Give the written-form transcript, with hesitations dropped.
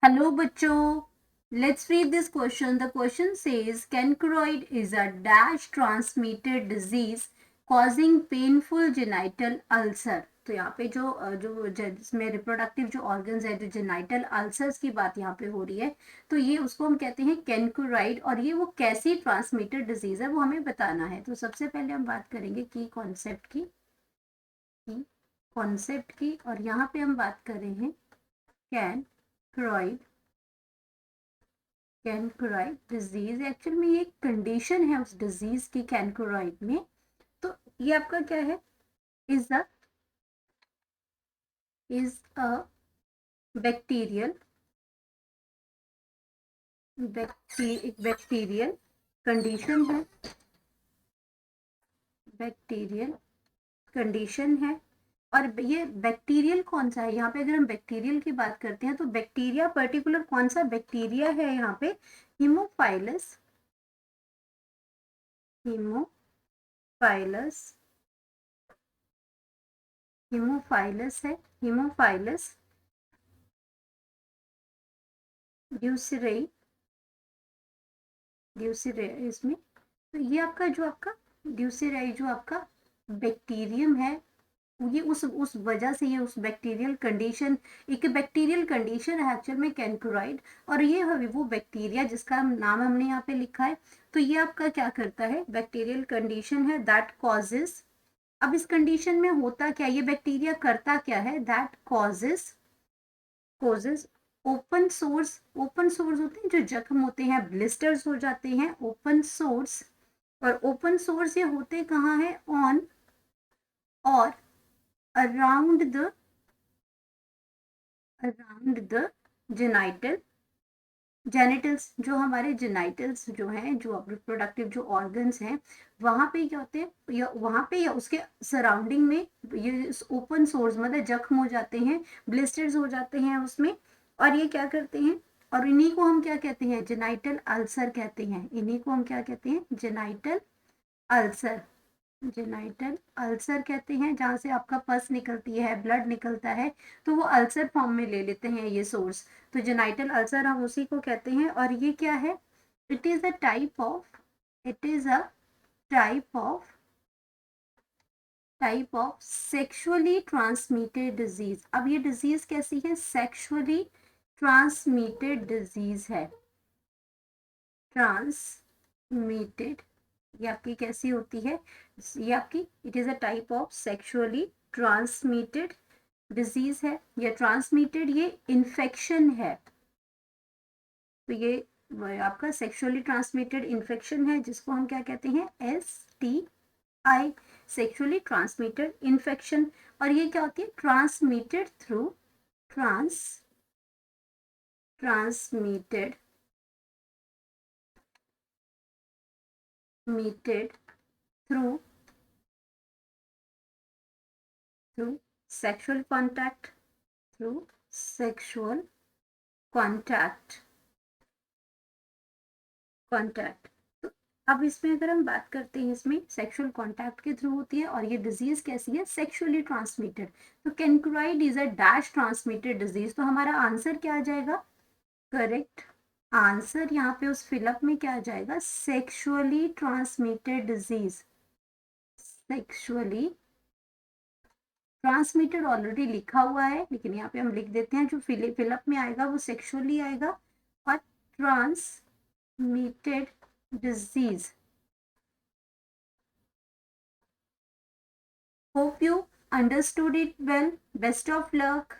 Hello, bachcho. Let's read this question. The question says, Cancroid is a dash transmitted disease causing painful genital ulcer. तो यहाँ पे जो जिसमें reproductive जो organs है, जो जेनाइटल अल्सर्स की बात यहाँ पे हो रही है, तो ये उसको हम कहते हैं कैनक्राइड। और ये वो कैसी ट्रांसमिटेड डिजीज है वो हमें बताना है। तो सबसे पहले हम बात करेंगे की कॉन्सेप्ट की, और यहाँ पे हम बात कर रहे हैं कैनक्राइड कैनक्राइड डिजीज। एक्चुअल में ये कंडीशन है उस डिजीज की कैनक्राइड में। तो ये आपका क्या है, is a bacterial bacterial condition है। बैक्टीरियल कंडीशन है। और ये बैक्टीरियल कौन सा है, यहाँ पे अगर हम बैक्टीरियल की बात करते हैं तो बैक्टीरिया पर्टिकुलर कौन सा बैक्टीरिया है, यहाँ पे हीमोफाइलस हीमोफाइलस हीमोफाइलस है। हीमोफाइलस ड्यूसरेई ड्यूसरेई इसमें। तो ये आपका ड्यूसरेई जो आपका बैक्टीरियम है, ये उस वजह से ये उस बैक्टीरियल कंडीशन, एक बैक्टीरियल कंडीशन है एक्चुअल में कैनक्राइड। और ये वो बैक्टीरिया जिसका नाम हमने यहाँ पे लिखा है। तो ये आपका क्या करता है, बैक्टीरियल कंडीशन है दैट कॉजेस। अब इस कंडीशन में होता क्या, ये बैक्टीरिया करता क्या है, दैट कॉजेस ओपन सोर्स होते हैं जो जख्म होते हैं, ब्लिस्टर्स हो जाते हैं, ओपन सोर्स। और ओपन सोर्स ये होते कहाँ है, ऑन और अराउंड द जेनाइटल जेनिटल्स, जो हमारे जेनाइटल्स जो हैं, जो रिप्रोडक्टिव जो ऑर्गन्स हैं, वहां पे क्या होते हैं, या वहां पे या उसके सराउंडिंग में ये ओपन सोर्स मतलब जख्म हो जाते हैं, ब्लिस्टर्स हो जाते हैं उसमें। और ये क्या करते हैं, और इन्हीं को हम क्या कहते हैं, जेनाइटल अल्सर कहते हैं। इन्हीं को हम क्या कहते हैं, अल्सर जेनाइटल अल्सर कहते हैं। जहाँ से आपका पस निकलती है, ब्लड निकलता है, तो वो अल्सर फॉर्म में ले लेते हैं ये सोर्स। तो जेनाइटल अल्सर हम उसी को कहते हैं। और ये क्या है, it is a type of it is a type of sexually transmitted disease. अब ये डिजीज कैसी है, सेक्सुअली ट्रांसमिटेड डिजीज है। ट्रांसमिटेड, ये आपकी कैसी होती है, ये आपकी it is a type of sexually transmitted disease है, या ट्रांसमिटेड ये इन्फेक्शन है। तो ये आपका सेक्सुअली ट्रांसमिटेड इन्फेक्शन है, जिसको हम क्या कहते हैं, STI, सेक्सुअली ट्रांसमिटेड इन्फेक्शन। और ये क्या होती है, transmitted through transmitted through sexual contact through sexual contact तो अब इसमें अगर हम बात करते हैं, इसमें सेक्सुअल कांटेक्ट के थ्रू होती है। और ये डिजीज कैसी है, सेक्सुअली ट्रांसमिटेड। तो chancroid is a dash transmitted disease. तो हमारा आंसर क्या आ जाएगा, करेक्ट आंसर यहाँ पे उस फिलअप में क्या आ जाएगा, sexually transmitted disease. Sexually transmitted already लिखा हुआ है, लेकिन यहाँ पे हम लिख देते हैं, जो फिलअप में आएगा वो सेक्सुअली आएगा। और transmitted disease. Hope you understood it well, best of luck.